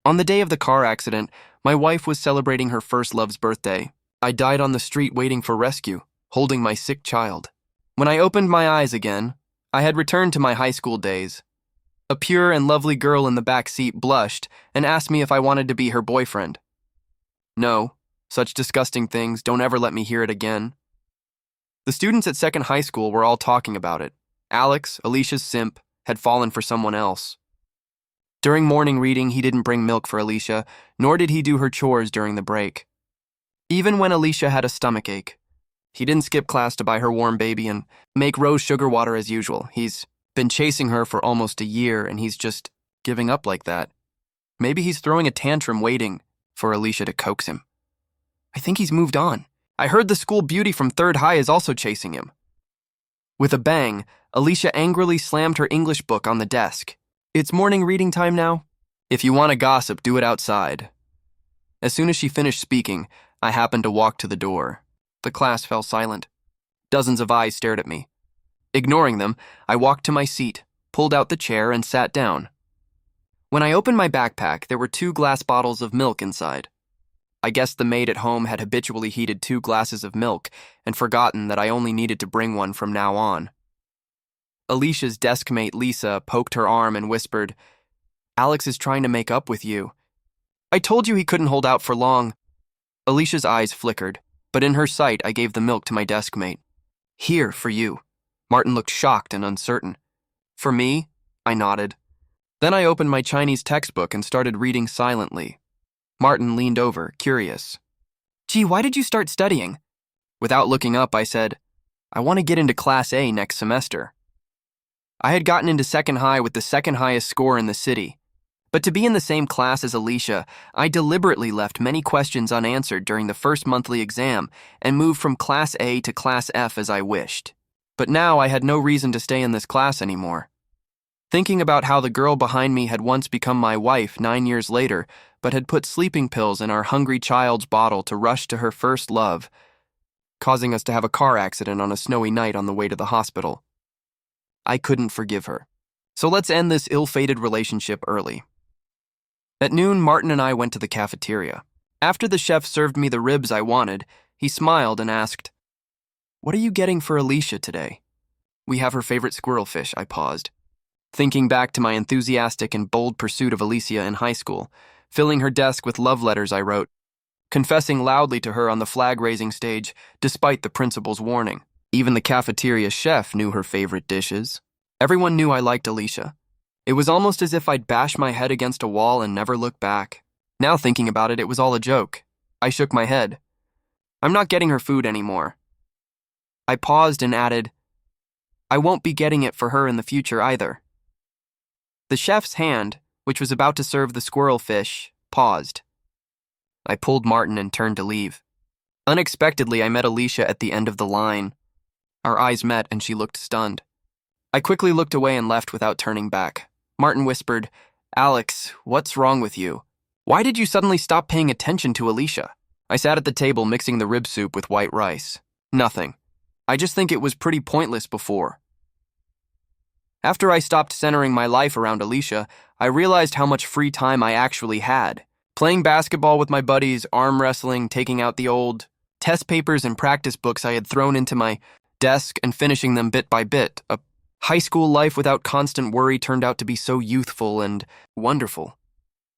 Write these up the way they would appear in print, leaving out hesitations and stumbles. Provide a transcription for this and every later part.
On the day of the car accident, my wife was celebrating her first love's birthday. I died on the street waiting for rescue, holding my sick child. When I opened my eyes again, I had returned to my high school days. A pure and lovely girl in the back seat blushed and asked me if I wanted to be her boyfriend. No, such disgusting things, don't ever let me hear it again. The students at second high school were all talking about it. Alex, Alicia's simp, had fallen for someone else. During morning reading, he didn't bring milk for Alicia, nor did he do her chores during the break. Even when Alicia had a stomachache, he didn't skip class to buy her warm baby and make rose sugar water as usual. He's been chasing her for almost a year, and he's just giving up like that. Maybe he's throwing a tantrum waiting for Alicia to coax him. I think he's moved on. I heard the school beauty from third high is also chasing him. With a bang, Alicia angrily slammed her English book on the desk. It's morning reading time now. If you want to gossip, do it outside. As soon as she finished speaking, I happened to walk to the door. The class fell silent. Dozens of eyes stared at me. Ignoring them, I walked to my seat, pulled out the chair, and sat down. When I opened my backpack, there were 2 glass bottles of milk inside. I guessed the maid at home had habitually heated 2 glasses of milk and forgotten that I only needed to bring one from now on. Alicia's deskmate Lisa poked her arm and whispered, "Alex is trying to make up with you. I told you he couldn't hold out for long." Alicia's eyes flickered, but in her sight I gave the milk to my deskmate. "Here, for you." Martin looked shocked and uncertain. "For me?" I nodded. Then I opened my Chinese textbook and started reading silently. Martin leaned over, curious. "Gee, why did you start studying?" Without looking up, I said, "I want to get into Class A next semester." I had gotten into second high with the second highest score in the city. But to be in the same class as Alicia, I deliberately left many questions unanswered during the first monthly exam and moved from Class A to Class F as I wished. But now I had no reason to stay in this class anymore. Thinking about how the girl behind me had once become my wife 9 years later, but had put sleeping pills in our hungry child's bottle to rush to her first love, causing us to have a car accident on a snowy night on the way to the hospital. I couldn't forgive her. So let's end this ill-fated relationship early. At noon, Martin and I went to the cafeteria. After the chef served me the ribs I wanted, he smiled and asked, "What are you getting for Alicia today?" "We have her favorite squirrel fish," I paused, thinking back to my enthusiastic and bold pursuit of Alicia in high school, filling her desk with love letters I wrote, confessing loudly to her on the flag-raising stage, despite the principal's warning. Even the cafeteria chef knew her favorite dishes. Everyone knew I liked Alicia. It was almost as if I'd bash my head against a wall and never look back. Now thinking about it, it was all a joke. I shook my head. "I'm not getting her food anymore." I paused and added, "I won't be getting it for her in the future either." The chef's hand, which was about to serve the squirrel fish, paused. I pulled Martin and turned to leave. Unexpectedly, I met Alicia at the end of the line. Our eyes met and she looked stunned. I quickly looked away and left without turning back. Martin whispered, "Alex, what's wrong with you? Why did you suddenly stop paying attention to Alicia?" I sat at the table mixing the rib soup with white rice. "Nothing. I just think it was pretty pointless before." After I stopped centering my life around Alicia, I realized how much free time I actually had. Playing basketball with my buddies, arm wrestling, taking out the old test papers and practice books I had thrown into my desk and finishing them bit by bit. A high school life without constant worry turned out to be so youthful and wonderful.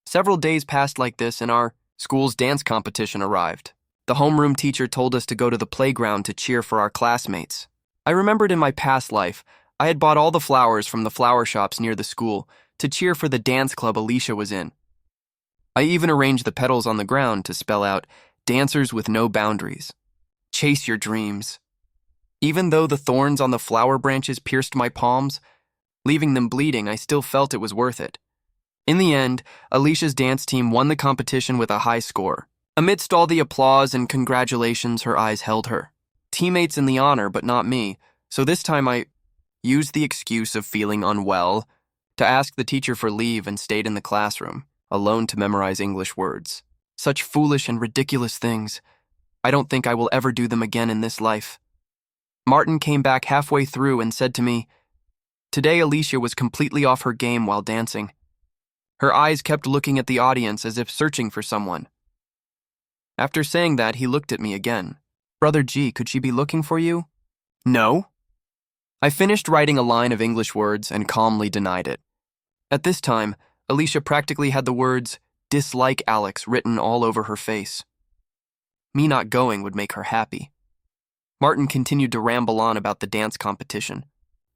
Several days passed like this and our school's dance competition arrived. The homeroom teacher told us to go to the playground to cheer for our classmates. I remembered in my past life, I had bought all the flowers from the flower shops near the school to cheer for the dance club Alicia was in. I even arranged the petals on the ground to spell out, "Dancers with no boundaries. Chase your dreams." Even though the thorns on the flower branches pierced my palms, leaving them bleeding, I still felt it was worth it. In the end, Alicia's dance team won the competition with a high score. Amidst all the applause and congratulations, her eyes held her. Teammates in the honor, but not me, so this time I used the excuse of feeling unwell to ask the teacher for leave and stayed in the classroom, alone to memorize English words. Such foolish and ridiculous things. I don't think I will ever do them again in this life. Martin came back halfway through and said to me, "Today Alicia was completely off her game while dancing. Her eyes kept looking at the audience as if searching for someone. After saying that, he looked at me again. Brother G, could she be looking for you? No. I finished writing a line of English words and calmly denied it. At this time, Alicia practically had the words, "dislike Alex," written all over her face. Me not going would make her happy. Martin continued to ramble on about the dance competition.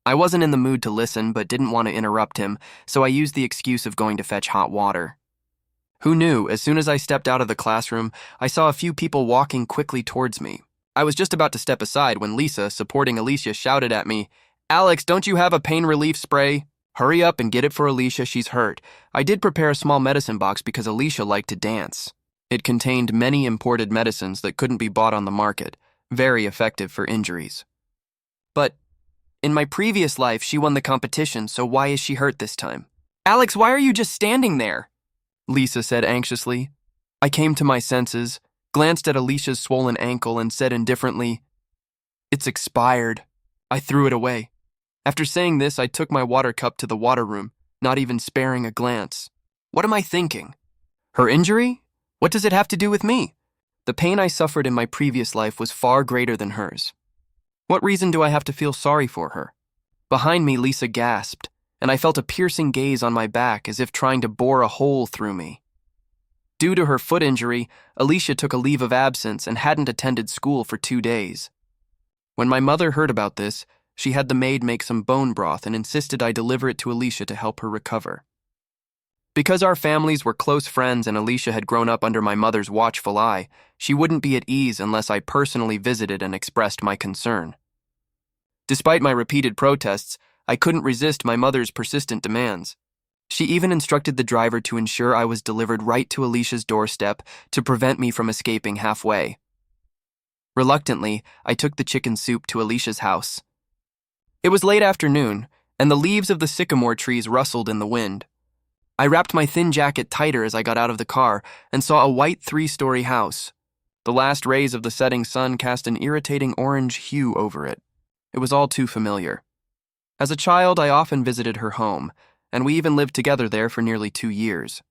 I wasn't in the mood to listen, but didn't want to interrupt him, so I used the excuse of going to fetch hot water. Who knew, as soon as I stepped out of the classroom, I saw a few people walking quickly towards me. I was just about to step aside when Lisa, supporting Alicia, shouted at me, "Alex, don't you have a pain relief spray? Hurry up and get it for Alicia, she's hurt." I did prepare a small medicine box because Alicia liked to dance. It contained many imported medicines that couldn't be bought on the market, very effective for injuries. But in my previous life, she won the competition, so why is she hurt this time? "Alex, why are you just standing there?" Lisa said anxiously. I came to my senses, glanced at Alicia's swollen ankle, and said indifferently, "It's expired." I threw it away. After saying this, I took my water cup to the water room, not even sparing a glance. What am I thinking? Her injury? What does it have to do with me? The pain I suffered in my previous life was far greater than hers. What reason do I have to feel sorry for her? Behind me, Lisa gasped, and I felt a piercing gaze on my back as if trying to bore a hole through me. Due to her foot injury, Alicia took a leave of absence and hadn't attended school for 2 days. When my mother heard about this, she had the maid make some bone broth and insisted I deliver it to Alicia to help her recover. Because our families were close friends and Alicia had grown up under my mother's watchful eye, she wouldn't be at ease unless I personally visited and expressed my concern. Despite my repeated protests, I couldn't resist my mother's persistent demands. She even instructed the driver to ensure I was delivered right to Alicia's doorstep to prevent me from escaping halfway. Reluctantly, I took the chicken soup to Alicia's house. It was late afternoon, and the leaves of the sycamore trees rustled in the wind. I wrapped my thin jacket tighter as I got out of the car and saw a white 3-story house. The last rays of the setting sun cast an irritating orange hue over it. It was all too familiar. As a child, I often visited her home, and we even lived together there for nearly 2 years.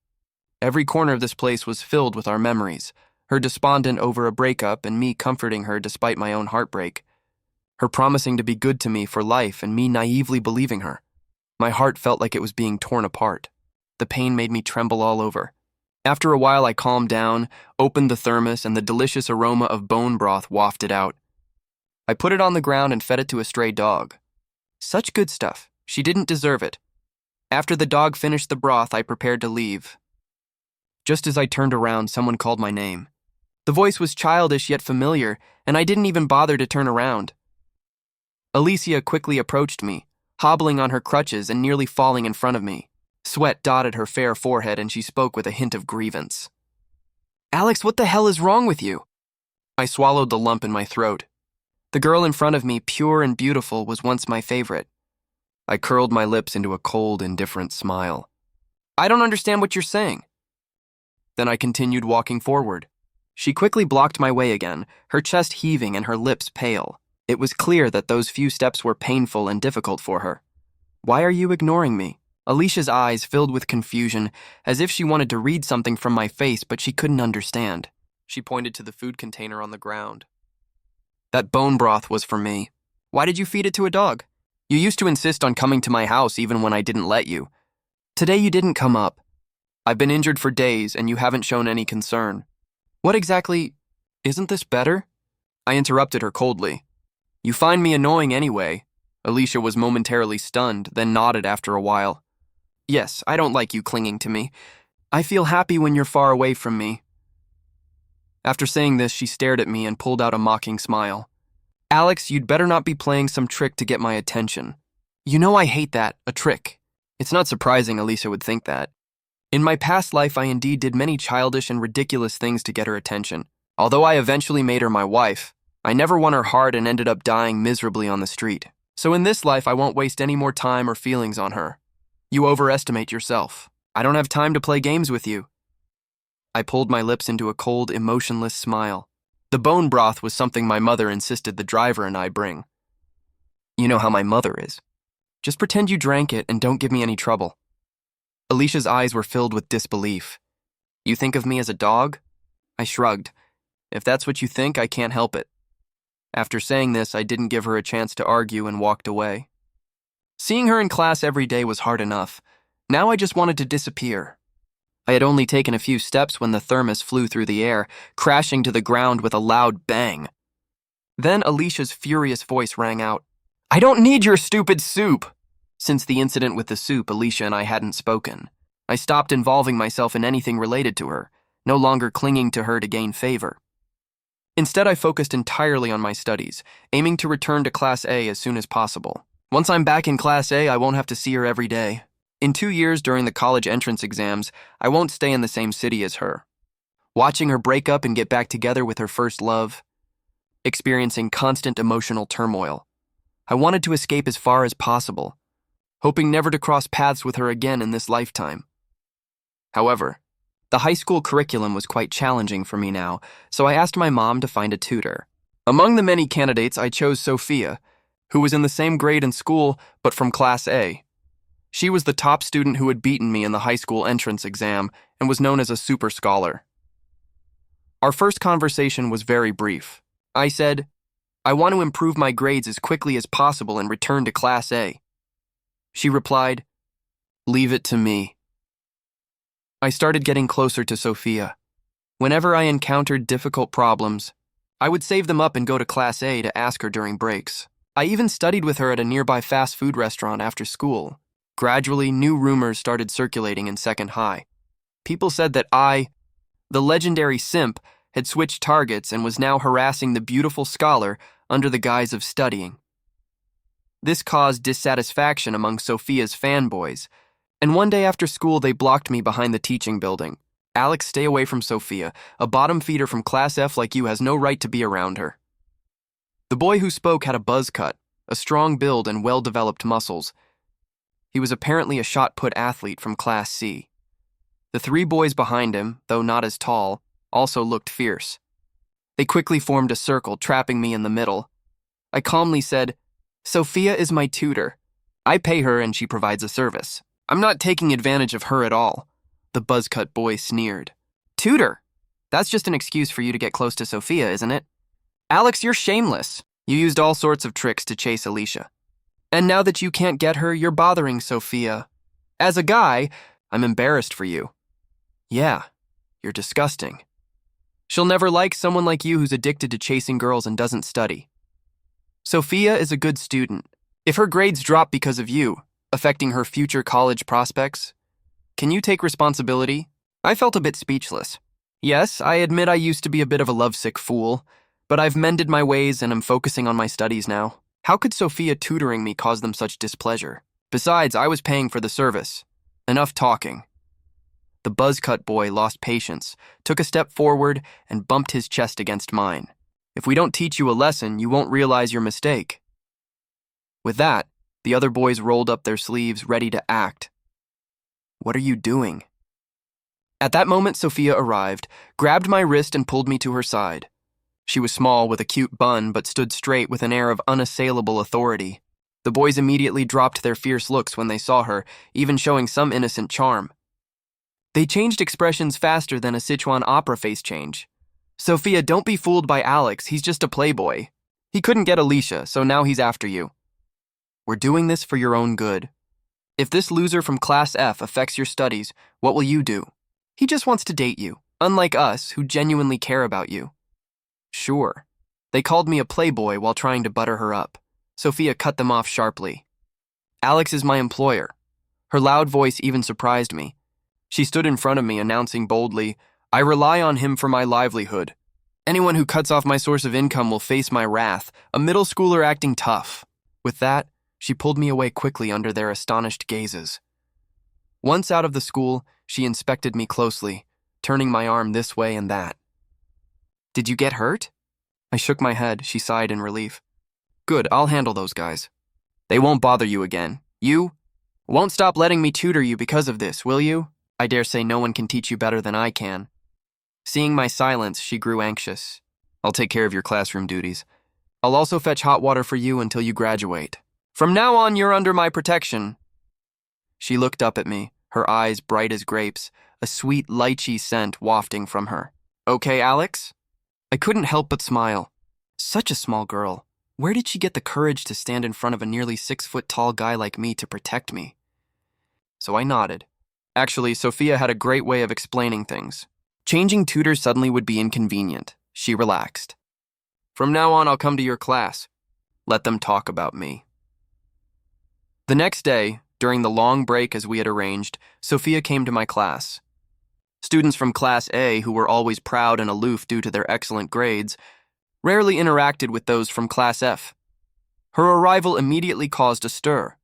Every corner of this place was filled with our memories, her despondent over a breakup and me comforting her despite my own heartbreak, her promising to be good to me for life and me naively believing her. My heart felt like it was being torn apart. The pain made me tremble all over. After a while, I calmed down, opened the thermos, and the delicious aroma of bone broth wafted out. I put it on the ground and fed it to a stray dog. Such good stuff. She didn't deserve it. After the dog finished the broth, I prepared to leave. Just as I turned around, someone called my name. The voice was childish yet familiar, and I didn't even bother to turn around. Alicia quickly approached me, hobbling on her crutches and nearly falling in front of me. Sweat dotted her fair forehead, and she spoke with a hint of grievance. "Alex, what the hell is wrong with you?" I swallowed the lump in my throat. The girl in front of me, pure and beautiful, was once my favorite. I curled my lips into a cold, indifferent smile. "I don't understand what you're saying." Then I continued walking forward. She quickly blocked my way again, her chest heaving and her lips pale. It was clear that those few steps were painful and difficult for her. "Why are you ignoring me?" Alicia's eyes filled with confusion, as if she wanted to read something from my face, but she couldn't understand. She pointed to the food container on the ground. "That bone broth was for me. Why did you feed it to a dog? You used to insist on coming to my house even when I didn't let you. Today you didn't come up. I've been injured for days, and you haven't shown any concern. What exactly... Isn't this better?" I interrupted her coldly. "You find me annoying anyway." Alicia was momentarily stunned, then nodded after a while. "Yes, I don't like you clinging to me. I feel happy when you're far away from me." After saying this, she stared at me and pulled out a mocking smile. "Alex, you'd better not be playing some trick to get my attention. You know I hate that, a trick." It's not surprising Alicia would think that. In my past life, I indeed did many childish and ridiculous things to get her attention. Although I eventually made her my wife, I never won her heart and ended up dying miserably on the street. So in this life, I won't waste any more time or feelings on her. You overestimate yourself. I don't have time to play games with you." I pulled my lips into a cold, emotionless smile. The bone broth was something my mother insisted the driver and I bring. You know how my mother is. Just pretend you drank it and don't give me any trouble. Alicia's eyes were filled with disbelief. You think of me as a dog? I shrugged. If that's what you think, I can't help it. After saying this, I didn't give her a chance to argue and walked away. Seeing her in class every day was hard enough. Now I just wanted to disappear. I had only taken a few steps when the thermos flew through the air, crashing to the ground with a loud bang. Then Alicia's furious voice rang out. I don't need your stupid soup! Since the incident with the soup, Alicia and I hadn't spoken. I stopped involving myself in anything related to her, no longer clinging to her to gain favor. Instead, I focused entirely on my studies, aiming to return to Class A as soon as possible. Once I'm back in Class A, I won't have to see her every day. In 2 years during the college entrance exams, I won't stay in the same city as her. Watching her break up and get back together with her first love, experiencing constant emotional turmoil. I wanted to escape as far as possible, hoping never to cross paths with her again in this lifetime. However, the high school curriculum was quite challenging for me now, so I asked my mom to find a tutor. Among the many candidates, I chose Sophia, who was in the same grade in school but from Class A. She was the top student who had beaten me in the high school entrance exam and was known as a super scholar. Our first conversation was very brief. I said, I want to improve my grades as quickly as possible and return to Class A. She replied, leave it to me. I started getting closer to Sophia. Whenever I encountered difficult problems, I would save them up and go to Class A to ask her during breaks. I even studied with her at a nearby fast food restaurant after school. Gradually, new rumors started circulating in Second High. People said that I, the legendary simp, had switched targets and was now harassing the beautiful scholar under the guise of studying. This caused dissatisfaction among Sophia's fanboys, and one day after school they blocked me behind the teaching building. Alex, stay away from Sophia. A bottom feeder from Class F like you has no right to be around her. The boy who spoke had a buzz cut, a strong build and well-developed muscles. He was apparently a shot-put athlete from Class C. The 3 boys behind him, though not as tall, also looked fierce. They quickly formed a circle, trapping me in the middle. I calmly said, Sophia is my tutor. I pay her and she provides a service. I'm not taking advantage of her at all. The buzz-cut boy sneered. Tutor? That's just an excuse for you to get close to Sophia, isn't it? Alex, you're shameless. You used all sorts of tricks to chase Alicia. And now that you can't get her, you're bothering Sophia. As a guy, I'm embarrassed for you. Yeah, you're disgusting. She'll never like someone like you who's addicted to chasing girls and doesn't study. Sophia is a good student. If her grades drop because of you, affecting her future college prospects, can you take responsibility? I felt a bit speechless. Yes, I admit I used to be a bit of a lovesick fool, but I've mended my ways and am focusing on my studies now. How could Sophia tutoring me cause them such displeasure? Besides, I was paying for the service. Enough talking. The buzz-cut boy lost patience, took a step forward, and bumped his chest against mine. If we don't teach you a lesson, you won't realize your mistake. With that, the other boys rolled up their sleeves, ready to act. What are you doing? At that moment, Sophia arrived, grabbed my wrist and pulled me to her side. She was small with a cute bun, but stood straight with an air of unassailable authority. The boys immediately dropped their fierce looks when they saw her, even showing some innocent charm. They changed expressions faster than a Sichuan opera face change. Sophia, don't be fooled by Alex, he's just a playboy. He couldn't get Alicia, so now he's after you. We're doing this for your own good. If this loser from Class F affects your studies, what will you do? He just wants to date you, unlike us, who genuinely care about you. Sure. They called me a playboy while trying to butter her up. Sophia cut them off sharply. Alex is my employer. Her loud voice even surprised me. She stood in front of me, announcing boldly, I rely on him for my livelihood. Anyone who cuts off my source of income will face my wrath, a middle schooler acting tough. With that, she pulled me away quickly under their astonished gazes. Once out of the school, she inspected me closely, turning my arm this way and that. Did you get hurt? I shook my head. She sighed in relief. Good, I'll handle those guys. They won't bother you again. You won't stop letting me tutor you because of this, will you? I dare say no one can teach you better than I can. Seeing my silence, she grew anxious. I'll take care of your classroom duties. I'll also fetch hot water for you until you graduate. From now on, you're under my protection. She looked up at me, her eyes bright as grapes, a sweet lychee scent wafting from her. "Okay, Alex?" I couldn't help but smile. Such a small girl. Where did she get the courage to stand in front of a nearly 6-foot-tall guy like me to protect me? So I nodded. Actually, Sophia had a great way of explaining things. Changing tutors suddenly would be inconvenient. She relaxed. "From now on, I'll come to your class. Let them talk about me." The next day, during the long break as we had arranged, Sophia came to my class. Students from Class A, who were always proud and aloof due to their excellent grades, rarely interacted with those from Class F. Her arrival immediately caused a stir.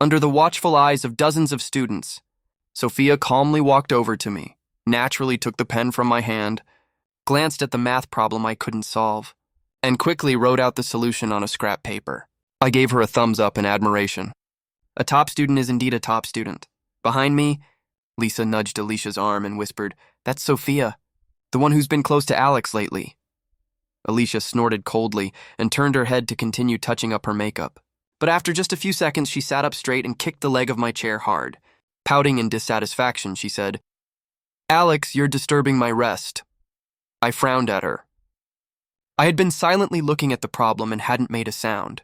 Under the watchful eyes of dozens of students, Sophia calmly walked over to me, naturally took the pen from my hand, glanced at the math problem I couldn't solve, and quickly wrote out the solution on a scrap paper. I gave her a thumbs up in admiration. A top student is indeed a top student. Behind me, Lisa nudged Alicia's arm and whispered, "That's Sophia, the one who's been close to Alex lately." Alicia snorted coldly and turned her head to continue touching up her makeup. But after just a few seconds, she sat up straight and kicked the leg of my chair hard. Pouting in dissatisfaction, she said, "Alex, you're disturbing my rest." I frowned at her. I had been silently looking at the problem and hadn't made a sound.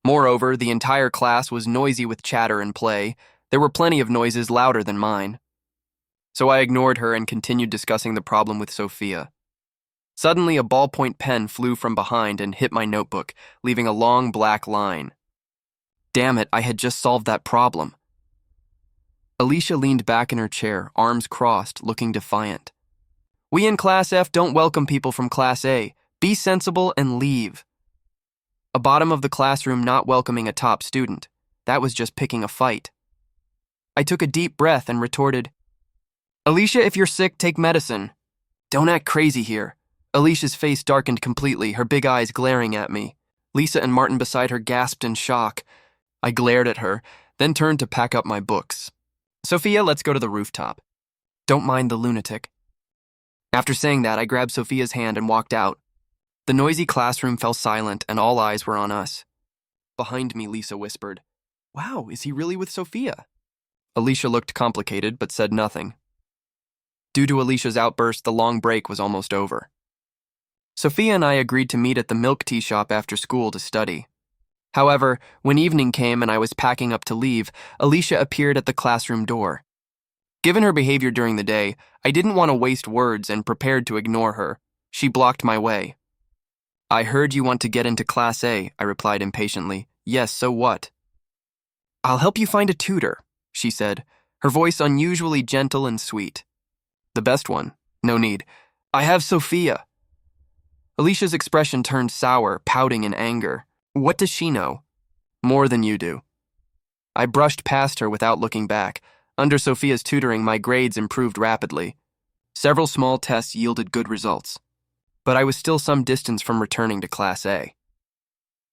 Moreover, the entire class was noisy with chatter and play. There were plenty of noises louder than mine. So I ignored her and continued discussing the problem with Sophia. Suddenly, a ballpoint pen flew from behind and hit my notebook, leaving a long black line. Damn it, I had just solved that problem. Alicia leaned back in her chair, arms crossed, looking defiant. "We in Class F don't welcome people from Class A. Be sensible and leave." A bottom of the classroom not welcoming a top student. That was just picking a fight. I took a deep breath and retorted, "Alicia, if you're sick, take medicine. Don't act crazy here." Alicia's face darkened completely, her big eyes glaring at me. Lisa and Martin beside her gasped in shock. I glared at her, then turned to pack up my books. "Sophia, let's go to the rooftop. Don't mind the lunatic." After saying that, I grabbed Sophia's hand and walked out. The noisy classroom fell silent and all eyes were on us. Behind me, Lisa whispered, "Wow, is he really with Sophia?" Alicia looked complicated but said nothing. Due to Alicia's outburst, the long break was almost over. Sophia and I agreed to meet at the milk tea shop after school to study. However, when evening came and I was packing up to leave, Alicia appeared at the classroom door. Given her behavior during the day, I didn't want to waste words and prepared to ignore her. She blocked my way. "I heard you want to get into Class A," I replied impatiently. "Yes, so what?" "I'll help you find a tutor," she said, her voice unusually gentle and sweet. "The best one. No need. I have Sophia." Alicia's expression turned sour, pouting in anger. What does she know? More than you do. I brushed past her without looking back. Under Sophia's tutoring, my grades improved rapidly. Several small tests yielded good results. But I was still some distance from returning to Class A.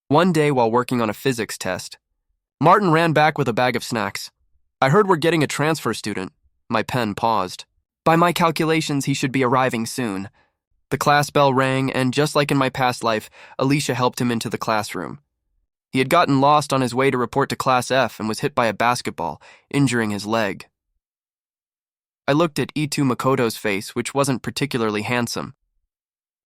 One day, while working on a physics test, Martin ran back with a bag of snacks. "I heard we're getting a transfer student." My pen paused. By my calculations, he should be arriving soon. The class bell rang, and just like in my past life, Alicia helped him into the classroom. He had gotten lost on his way to report to Class F and was hit by a basketball, injuring his leg. I looked at Itu Makoto's face, which wasn't particularly handsome.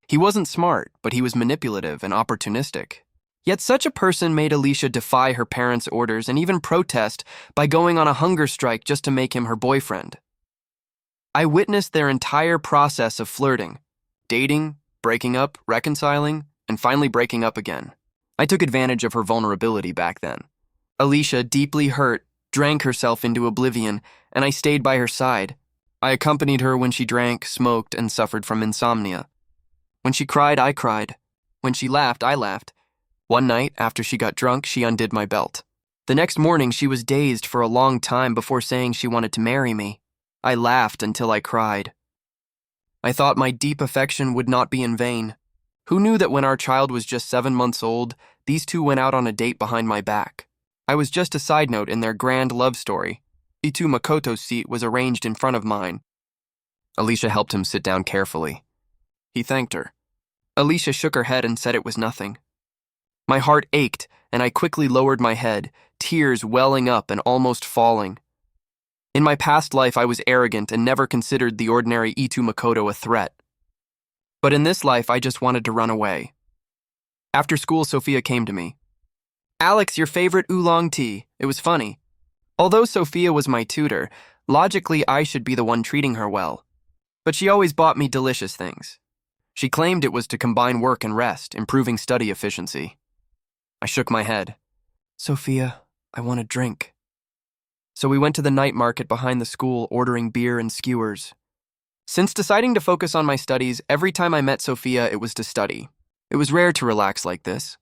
He wasn't smart, but he was manipulative and opportunistic. Yet such a person made Alicia defy her parents' orders and even protest by going on a hunger strike just to make him her boyfriend. I witnessed their entire process of flirting. Dating, breaking up, reconciling, and finally breaking up again. I took advantage of her vulnerability back then. Alicia, deeply hurt, drank herself into oblivion, and I stayed by her side. I accompanied her when she drank, smoked, and suffered from insomnia. When she cried, I cried. When she laughed, I laughed. One night, after she got drunk, she undid my belt. The next morning, she was dazed for a long time before saying she wanted to marry me. I laughed until I cried. I thought my deep affection would not be in vain. Who knew that when our child was just 7 months old, these two went out on a date behind my back? I was just a side note in their grand love story. Itu Makoto's seat was arranged in front of mine. Alicia helped him sit down carefully. He thanked her. Alicia shook her head and said it was nothing. My heart ached, and I quickly lowered my head, tears welling up and almost falling. In my past life, I was arrogant and never considered the ordinary Itu Makoto a threat. But in this life, I just wanted to run away. After school, Sophia came to me. Alex, your favorite oolong tea. It was funny. Although Sophia was my tutor, logically I should be the one treating her well. But she always bought me delicious things. She claimed it was to combine work and rest, improving study efficiency. I shook my head. Sophia, I want a drink. So we went to the night market behind the school, ordering beer and skewers. Since deciding to focus on my studies, every time I met Sophia, it was to study. It was rare to relax like this.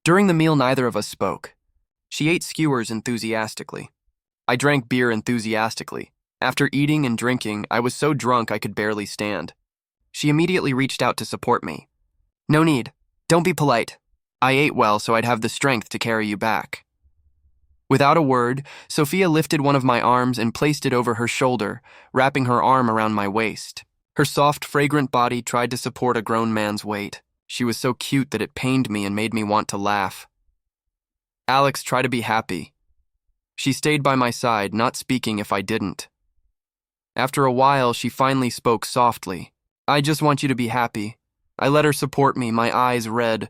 During the meal, neither of us spoke. She ate skewers enthusiastically. I drank beer enthusiastically. After eating and drinking, I was so drunk I could barely stand. She immediately reached out to support me. No need. Don't be polite. I ate well, so I'd have the strength to carry you back. Without a word, Sophia lifted one of my arms and placed it over her shoulder, wrapping her arm around my waist. Her soft, fragrant body tried to support a grown man's weight. She was so cute that it pained me and made me want to laugh. Alex, try to be happy. She stayed by my side, not speaking if I didn't. After a while, she finally spoke softly. I just want you to be happy. I let her support me, my eyes red.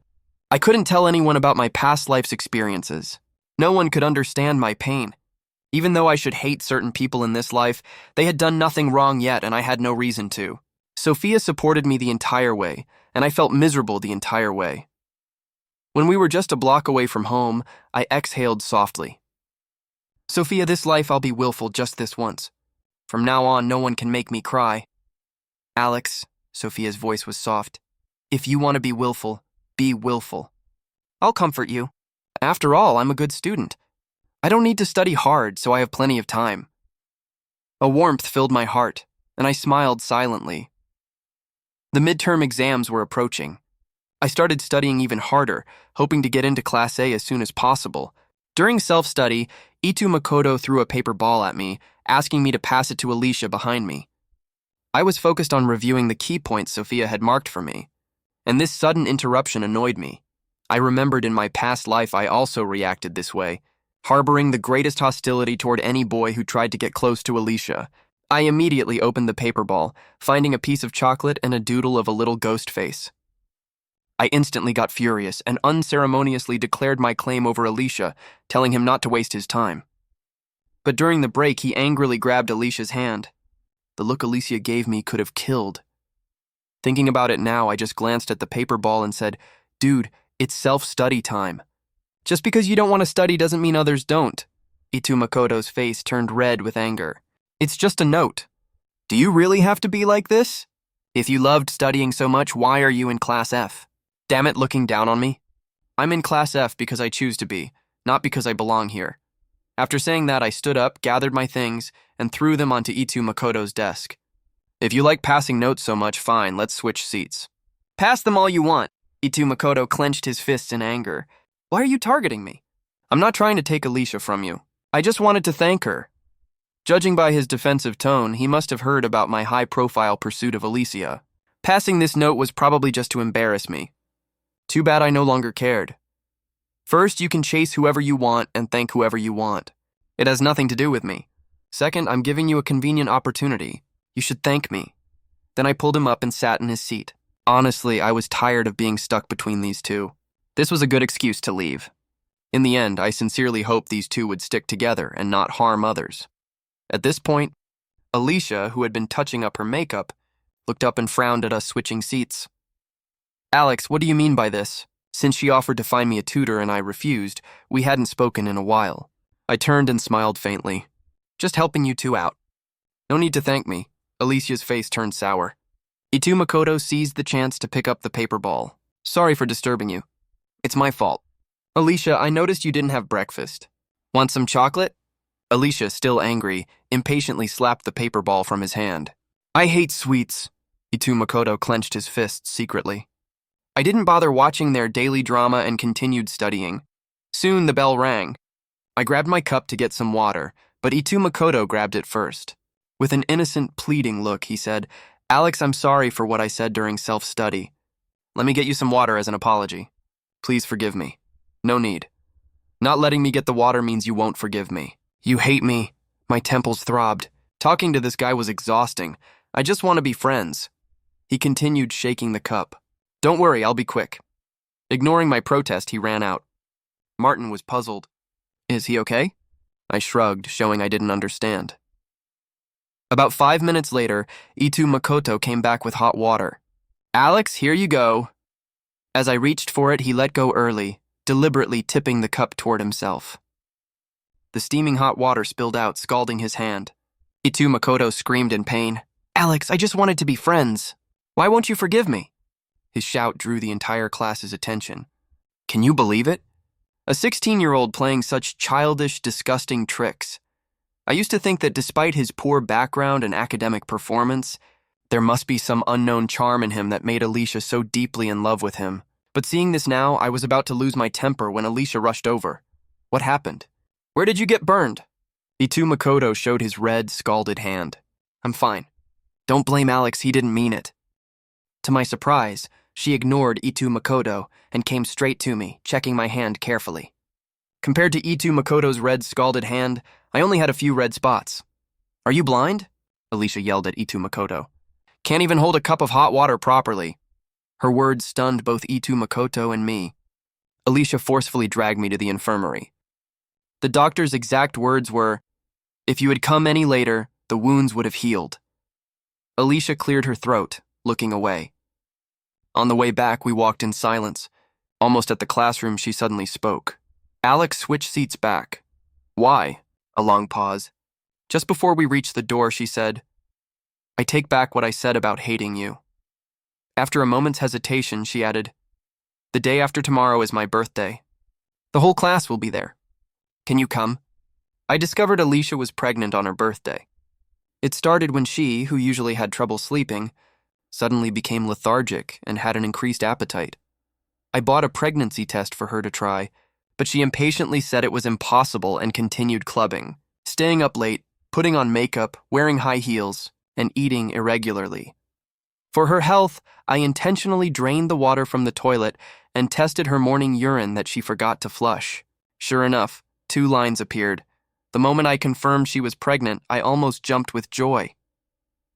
I couldn't tell anyone about my past life's experiences. No one could understand my pain. Even though I should hate certain people in this life, they had done nothing wrong yet and I had no reason to. Sophia supported me the entire way, and I felt miserable the entire way. When we were just a block away from home, I exhaled softly. Sophia, this life I'll be willful just this once. From now on, no one can make me cry. Alex, Sophia's voice was soft. If you want to be willful, be willful. I'll comfort you. After all, I'm a good student. I don't need to study hard, so I have plenty of time. A warmth filled my heart, and I smiled silently. The midterm exams were approaching. I started studying even harder, hoping to get into Class A as soon as possible. During self-study, Itu Makoto threw a paper ball at me, asking me to pass it to Alicia behind me. I was focused on reviewing the key points Sophia had marked for me, and this sudden interruption annoyed me. I remembered in my past life I also reacted this way, harboring the greatest hostility toward any boy who tried to get close to Alicia. I immediately opened the paper ball, finding a piece of chocolate and a doodle of a little ghost face. I instantly got furious and unceremoniously declared my claim over Alicia, telling him not to waste his time. But during the break, he angrily grabbed Alicia's hand. The look Alicia gave me could have killed. Thinking about it now, I just glanced at the paper ball and said, Dude, it's self-study time. Just because you don't want to study doesn't mean others don't. Itu Makoto's face turned red with anger. It's just a note. Do you really have to be like this? If you loved studying so much, why are you in Class F? Damn it, looking down on me. I'm in Class F because I choose to be, not because I belong here. After saying that, I stood up, gathered my things, and threw them onto Itu Makoto's desk. If you like passing notes so much, fine, let's switch seats. Pass them all you want. Itu Makoto clenched his fists in anger. Why are you targeting me? I'm not trying to take Alicia from you. I just wanted to thank her. Judging by his defensive tone, he must have heard about my high-profile pursuit of Alicia. Passing this note was probably just to embarrass me. Too bad I no longer cared. First, you can chase whoever you want and thank whoever you want. It has nothing to do with me. Second, I'm giving you a convenient opportunity. You should thank me. Then I pulled him up and sat in his seat. Honestly, I was tired of being stuck between these two. This was a good excuse to leave. In the end, I sincerely hoped these two would stick together and not harm others. At this point, Alicia, who had been touching up her makeup, looked up and frowned at us switching seats. Alex, what do you mean by this? Since she offered to find me a tutor and I refused, we hadn't spoken in a while. I turned and smiled faintly. Just helping you two out. No need to thank me. Alicia's face turned sour. Itu Makoto seized the chance to pick up the paper ball. Sorry for disturbing you. It's my fault. Alicia, I noticed you didn't have breakfast. Want some chocolate? Alicia, still angry, impatiently slapped the paper ball from his hand. I hate sweets. Itu Makoto clenched his fists secretly. I didn't bother watching their daily drama and continued studying. Soon the bell rang. I grabbed my cup to get some water, but Itu Makoto grabbed it first. With an innocent, pleading look, he said, Alex, I'm sorry for what I said during self-study. Let me get you some water as an apology. Please forgive me. No need. Not letting me get the water means you won't forgive me. You hate me, My temples throbbed. Talking to this guy was exhausting. I just want to be friends. He continued shaking the cup. Don't worry, I'll be quick. Ignoring my protest, he ran out. Martin was puzzled. Is he okay? I shrugged, showing I didn't understand. About 5 minutes later, Itu Makoto came back with hot water. Alex, here you go. As I reached for it, he let go early, deliberately tipping the cup toward himself. The steaming hot water spilled out, scalding his hand. Itu Makoto screamed in pain. Alex, I just wanted to be friends. Why won't you forgive me? His shout drew the entire class's attention. Can you believe it? A 16-year-old playing such childish, disgusting tricks. I used to think that despite his poor background and academic performance, there must be some unknown charm in him that made Alicia so deeply in love with him. But seeing this now, I was about to lose my temper when Alicia rushed over. What happened? Where did you get burned? Itu Makoto showed his red, scalded hand. I'm fine. Don't blame Alex, he didn't mean it. To my surprise, she ignored Itu Makoto and came straight to me, checking my hand carefully. Compared to Itu Makoto's red, scalded hand, I only had a few red spots. Are you blind? Alicia yelled at Itu Makoto. Can't even hold a cup of hot water properly. Her words stunned both Itu Makoto and me. Alicia forcefully dragged me to the infirmary. The doctor's exact words were, if you had come any later, the wounds would have healed. Alicia cleared her throat, looking away. On the way back, we walked in silence. Almost at the classroom, she suddenly spoke. Alex switched seats back. Why? A long pause. Just before we reached the door, she said, I take back what I said about hating you. After a moment's hesitation, she added, the day after tomorrow is my birthday. The whole class will be there. Can you come? I discovered Alicia was pregnant on her birthday. It started when she, who usually had trouble sleeping, suddenly became lethargic and had an increased appetite. I bought a pregnancy test for her to try, but she impatiently said it was impossible and continued clubbing, staying up late, putting on makeup, wearing high heels, and eating irregularly. For her health, I intentionally drained the water from the toilet and tested her morning urine that she forgot to flush. Sure enough, 2 lines appeared. The moment I confirmed she was pregnant, I almost jumped with joy.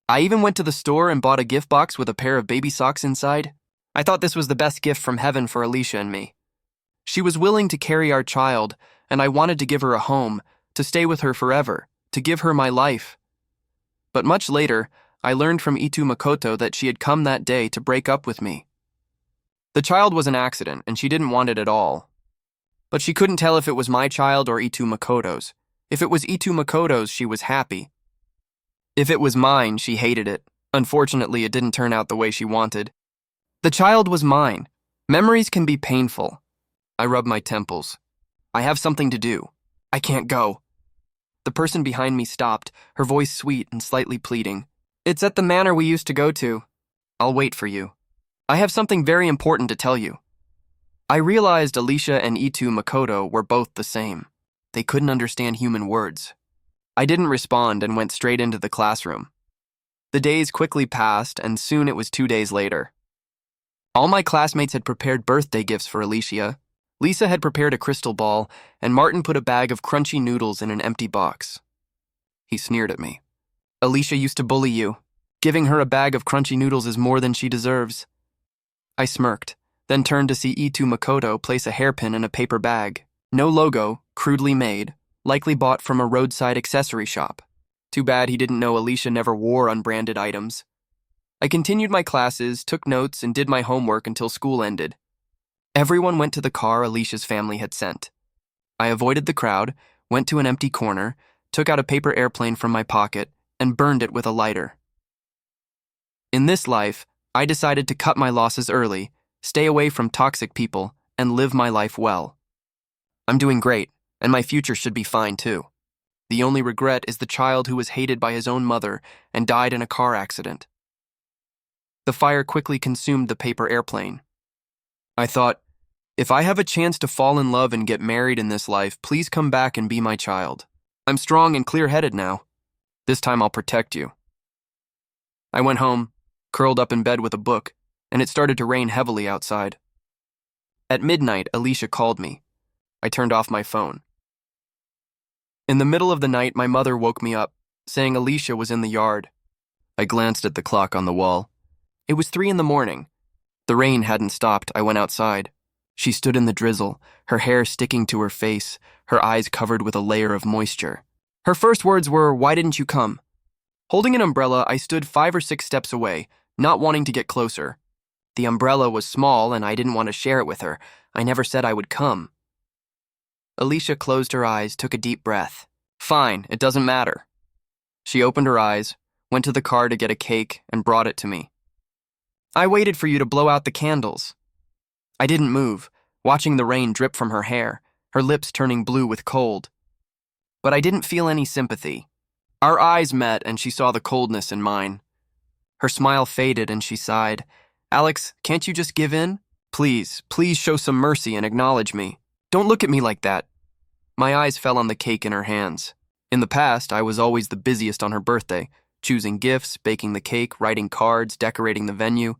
I even went to the store and bought a gift box with a pair of baby socks inside. I thought this was the best gift from heaven for Alicia and me. She was willing to carry our child, and I wanted to give her a home, to stay with her forever, to give her my life. But much later, I learned from Itu Makoto that she had come that day to break up with me. The child was an accident, and she didn't want it at all. But she couldn't tell if it was my child or Itu Makoto's. If it was Itu Makoto's, she was happy. If it was mine, she hated it. Unfortunately, it didn't turn out the way she wanted. The child was mine. Memories can be painful. I rubbed my temples. I have something to do. I can't go. The person behind me stopped, her voice sweet and slightly pleading. It's at the manor we used to go to. I'll wait for you. I have something very important to tell you. I realized Alicia and Itu Makoto were both the same. They couldn't understand human words. I didn't respond and went straight into the classroom. The days quickly passed, and soon it was 2 days later. All my classmates had prepared birthday gifts for Alicia. Lisa had prepared a crystal ball, and Martin put a bag of crunchy noodles in an empty box. He sneered at me. Alicia used to bully you. Giving her a bag of crunchy noodles is more than she deserves. I smirked, then turned to see Itu Makoto place a hairpin in a paper bag. No logo, crudely made, likely bought from a roadside accessory shop. Too bad he didn't know Alicia never wore unbranded items. I continued my classes, took notes, and did my homework until school ended. Everyone went to the car Alicia's family had sent. I avoided the crowd, went to an empty corner, took out a paper airplane from my pocket, and burned it with a lighter. In this life, I decided to cut my losses early, stay away from toxic people, and live my life well. I'm doing great, and my future should be fine too. The only regret is the child who was hated by his own mother and died in a car accident. The fire quickly consumed the paper airplane. I thought, if I have a chance to fall in love and get married in this life, please come back and be my child. I'm strong and clear-headed now. This time I'll protect you. I went home, curled up in bed with a book, and it started to rain heavily outside. At midnight, Alicia called me. I turned off my phone. In the middle of the night, my mother woke me up, saying Alicia was in the yard. I glanced at the clock on the wall. It was 3 in the morning. The rain hadn't stopped. I went outside. She stood in the drizzle, her hair sticking to her face, her eyes covered with a layer of moisture. Her first words were, "Why didn't you come?" Holding an umbrella, I stood 5 or 6 steps away, not wanting to get closer. The umbrella was small and I didn't want to share it with her. I never said I would come. Alicia closed her eyes, took a deep breath. "Fine, it doesn't matter." She opened her eyes, went to the car to get a cake, and brought it to me. "I waited for you to blow out the candles." I didn't move, watching the rain drip from her hair, her lips turning blue with cold. But I didn't feel any sympathy. Our eyes met and she saw the coldness in mine. Her smile faded and she sighed. "Alex, can't you just give in? Please, please show some mercy and acknowledge me. Don't look at me like that." My eyes fell on the cake in her hands. In the past, I was always the busiest on her birthday, choosing gifts, baking the cake, writing cards, decorating the venue.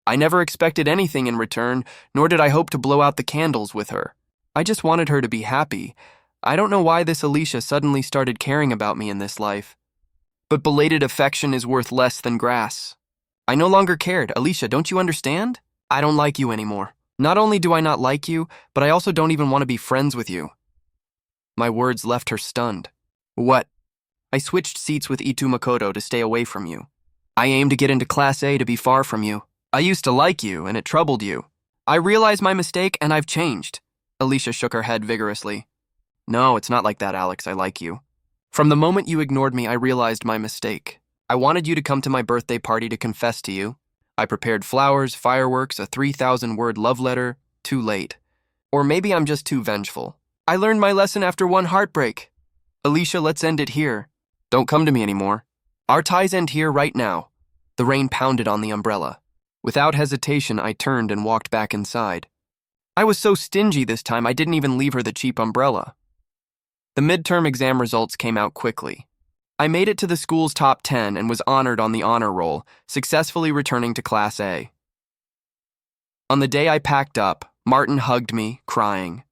I never expected anything in return, nor did I hope to blow out the candles with her. I just wanted her to be happy. I don't know why this Alicia suddenly started caring about me in this life. But belated affection is worth less than grass. I no longer cared. Alicia, don't you understand? I don't like you anymore. Not only do I not like you, but I also don't even want to be friends with you. My words left her stunned. What? I switched seats with Itu Makoto to stay away from you. I aim to get into Class A to be far from you. I used to like you, and it troubled you. I realized my mistake, and I've changed. Alicia shook her head vigorously. No, it's not like that, Alex. I like you. From the moment you ignored me, I realized my mistake. I wanted you to come to my birthday party to confess to you. I prepared flowers, fireworks, a 3,000-word love letter. Too late. Or maybe I'm just too vengeful. I learned my lesson after one heartbreak. Alicia, let's end it here. Don't come to me anymore. Our ties end here right now. The rain pounded on the umbrella. Without hesitation, I turned and walked back inside. I was so stingy this time, I didn't even leave her the cheap umbrella. The midterm exam results came out quickly. I made it to the school's top 10 and was honored on the honor roll, successfully returning to Class A. On the day I packed up, Martin hugged me, crying.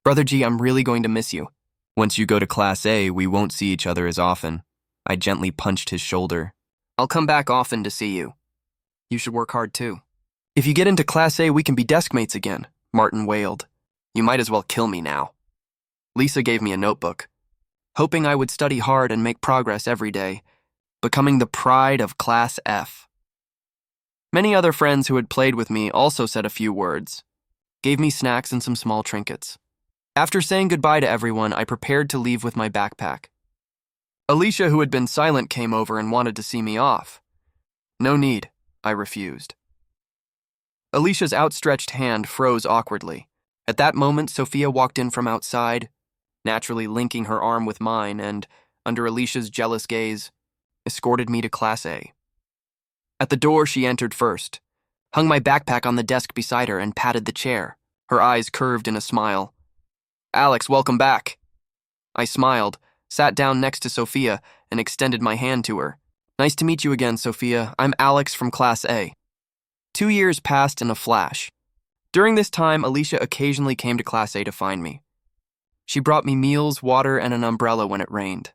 Brother G, I'm really going to miss you. Once you go to Class A, we won't see each other as often. I gently punched his shoulder. I'll come back often to see you. You should work hard too. If you get into Class A, we can be desk mates again, Martin wailed. You might as well kill me now. Lisa gave me a notebook, hoping I would study hard and make progress every day, becoming the pride of Class F. Many other friends who had played with me also said a few words, gave me snacks and some small trinkets. After saying goodbye to everyone, I prepared to leave with my backpack. Alicia, who had been silent, came over and wanted to see me off. No need, I refused. Alicia's outstretched hand froze awkwardly. At that moment, Sophia walked in from outside, naturally linking her arm with mine and, under Alicia's jealous gaze, escorted me to Class A. At the door, she entered first, hung my backpack on the desk beside her and patted the chair, her eyes curved in a smile. Alex, welcome back. I smiled, sat down next to Sophia, and extended my hand to her. Nice to meet you again, Sophia. I'm Alex from Class A. 2 years passed in a flash. During this time, Alicia occasionally came to Class A to find me. She brought me meals, water, and an umbrella when it rained.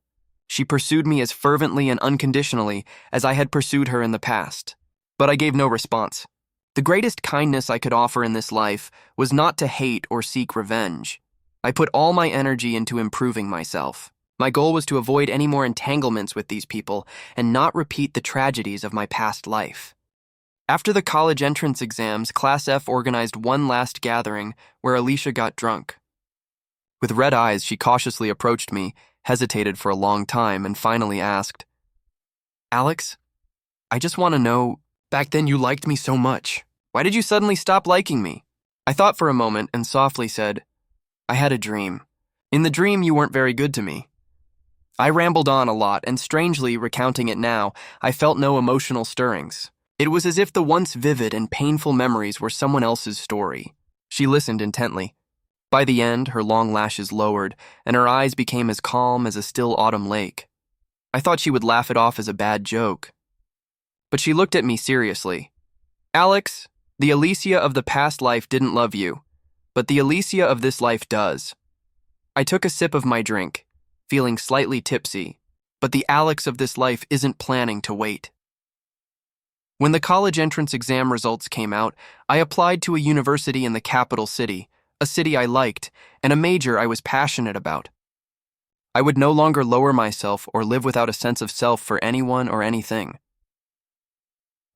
She pursued me as fervently and unconditionally as I had pursued her in the past. But I gave no response. The greatest kindness I could offer in this life was not to hate or seek revenge. I put all my energy into improving myself. My goal was to avoid any more entanglements with these people and not repeat the tragedies of my past life. After the college entrance exams, Class F organized one last gathering where Alicia got drunk. With red eyes, she cautiously approached me, hesitated for a long time, and finally asked, Alex, I just want to know, back then you liked me so much. Why did you suddenly stop liking me? I thought for a moment and softly said, I had a dream. In the dream, you weren't very good to me. I rambled on a lot, and strangely, recounting it now, I felt no emotional stirrings. It was as if the once vivid and painful memories were someone else's story. She listened intently. By the end, her long lashes lowered, and her eyes became as calm as a still autumn lake. I thought she would laugh it off as a bad joke. But she looked at me seriously. Alex, the Alicia of the past life didn't love you, but the Alicia of this life does. I took a sip of my drink. feeling slightly tipsy, but the Alex of this life isn't planning to wait. When the college entrance exam results came out, I applied to a university in the capital city, a city I liked, and a major I was passionate about. I would no longer lower myself or live without a sense of self for anyone or anything.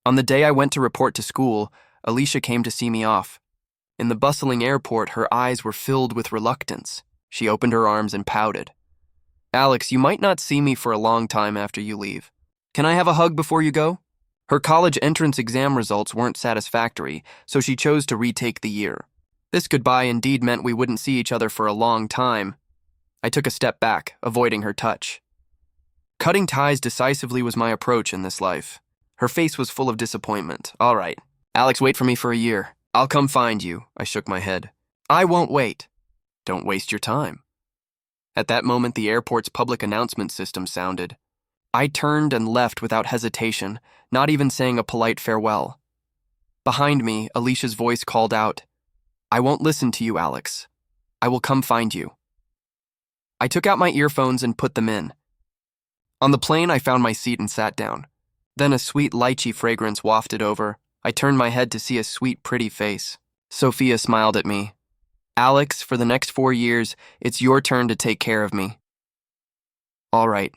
On the day I went to report to school, Alicia came to see me off. In the bustling airport, her eyes were filled with reluctance. She opened her arms and pouted. "Alex, you might not see me for a long time after you leave. Can I have a hug before you go?" Her college entrance exam results weren't satisfactory, so she chose to retake the year. This goodbye indeed meant we wouldn't see each other for a long time. I took a step back, avoiding her touch. Cutting ties decisively was my approach in this life. Her face was full of disappointment. "All right. Alex, wait for me for a year. I'll come find you," I shook my head. "I won't wait." "Don't waste your time." At that moment, the airport's public announcement system sounded. I turned and left without hesitation, not even saying a polite farewell. Behind me, Alicia's voice called out, "I won't listen to you, Alex. I will come find you." I took out my earphones and put them in. On the plane, I found my seat and sat down. Then a sweet lychee fragrance wafted over. I turned my head to see a sweet, pretty face. Sophia smiled at me. "Alex, for the next 4 years, it's your turn to take care of me." "All right,"